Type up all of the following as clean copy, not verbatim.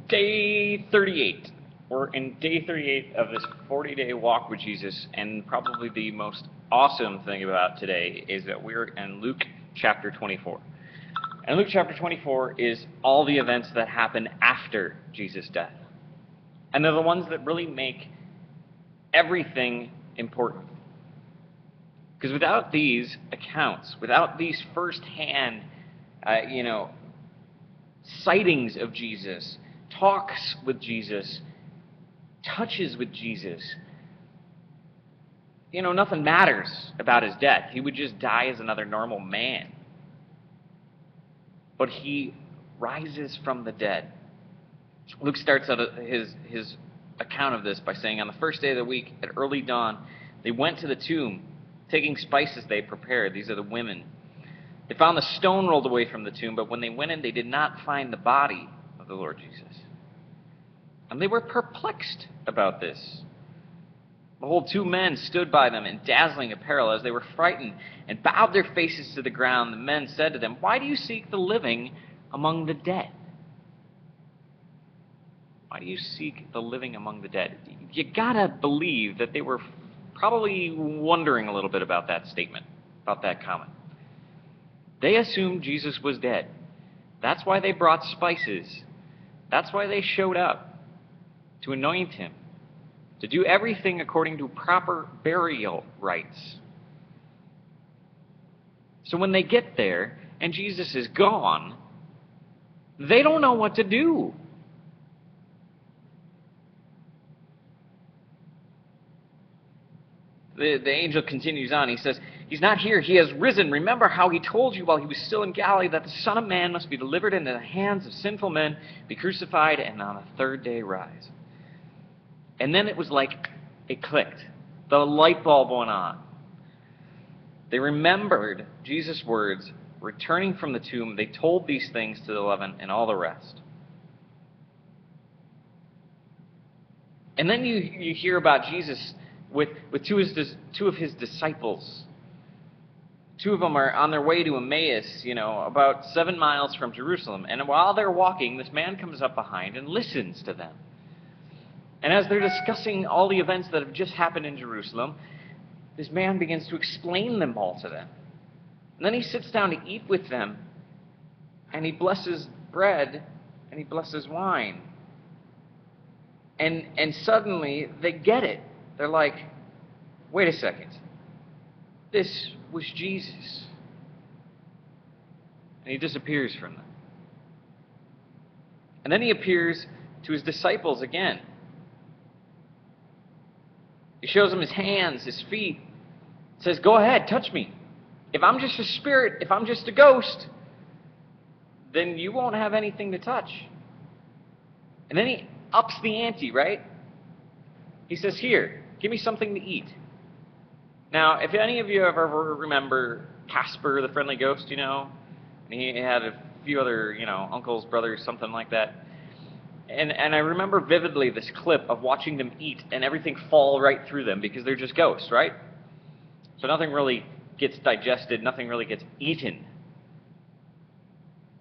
day 38. We're in day 38 of this 40-day walk with Jesus, and probably the most awesome thing about today is that we're in Luke chapter 24. And Luke chapter 24 is all the events that happen after Jesus' death. And they're the ones that really make everything important. Because without these accounts, without these first-hand, sightings of Jesus, talks with Jesus, touches with Jesus, nothing matters about his death. He would just die as another normal man. But he rises from the dead. Luke starts out his account of this by saying, on the first day of the week, at early dawn, they went to the tomb, taking spices they prepared. These are the women. They found the stone rolled away from the tomb, but when they went in, they did not find the body of the Lord Jesus. And they were perplexed about this. Behold, two men stood by them in dazzling apparel. As they were frightened and bowed their faces to the ground, the men said to them, "Why do you seek the living among the dead?" Why do you seek the living among the dead? You gotta believe that they were probably wondering a little bit about that statement, about that comment. They assumed Jesus was dead. That's why they brought spices. That's why they showed up to anoint him, to do everything according to proper burial rites. So when they get there and Jesus is gone, they don't know what to do. The angel continues on. He says, "He's not here. He has risen. Remember how he told you while he was still in Galilee that the Son of Man must be delivered into the hands of sinful men, be crucified, and on the third day rise." And then it was like it clicked. The light bulb went on. They remembered Jesus' words. Returning from the tomb, they told these things to the 11 and all the rest. And then you hear about Jesus with two of his disciples. Two of them are on their way to Emmaus, about 7 miles from Jerusalem. And while they're walking, this man comes up behind and listens to them. And as they're discussing all the events that have just happened in Jerusalem, this man begins to explain them all to them. And then he sits down to eat with them, and he blesses bread, and he blesses wine. And suddenly, they get it. They're like, wait a second. This was Jesus. And he disappears from them. And then he appears to his disciples again. He shows them his hands, his feet. Says, "Go ahead, touch me. If I'm just a spirit, if I'm just a ghost, then you won't have anything to touch." And then he ups the ante, right? He says, "Here, give me something to eat." Now, if any of you have ever remember Casper the Friendly Ghost, and he had a few other, uncles, brothers, something like that. And I remember vividly this clip of watching them eat and everything fall right through them because they're just ghosts, right? So nothing really gets digested, nothing really gets eaten.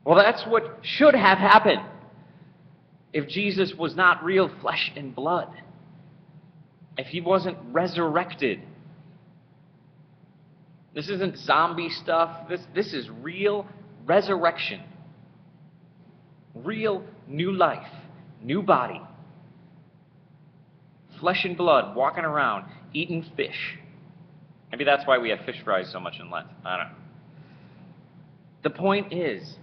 Well, that's what should have happened if Jesus was not real flesh and blood. If he wasn't resurrected. This isn't zombie stuff. This is real resurrection. Real new life. New body. Flesh and blood walking around eating fish. Maybe that's why we have fish fries so much in Lent. I don't know. The point is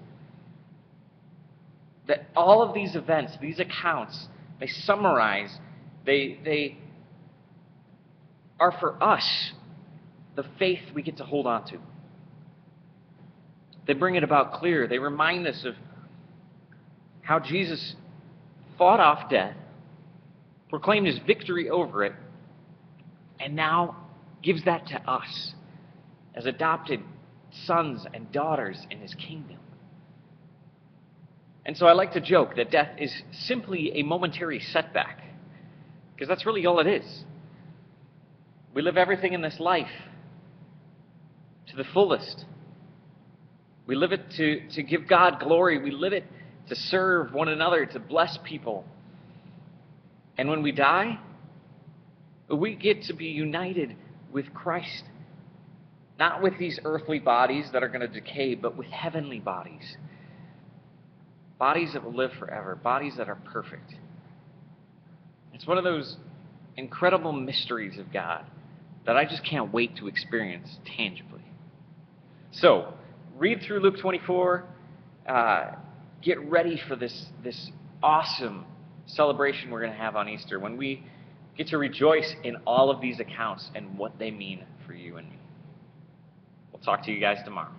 that all of these events, these accounts, they summarize, they are for us the faith we get to hold on to. They bring it about clear. They remind us of how Jesus fought off death, proclaimed his victory over it, and now gives that to us as adopted sons and daughters in his kingdom. And so I like to joke that death is simply a momentary setback, because that's really all it is. We live everything in this life to the fullest. We live it to give God glory. We live it to serve one another, to bless people. And when we die, we get to be united with Christ. Not with these earthly bodies that are going to decay, but with heavenly bodies. Bodies that will live forever. Bodies that are perfect. It's one of those incredible mysteries of God that I just can't wait to experience tangibly. So, read through Luke 24. Get ready for this awesome celebration we're going to have on Easter when we get to rejoice in all of these accounts and what they mean for you and me. We'll talk to you guys tomorrow.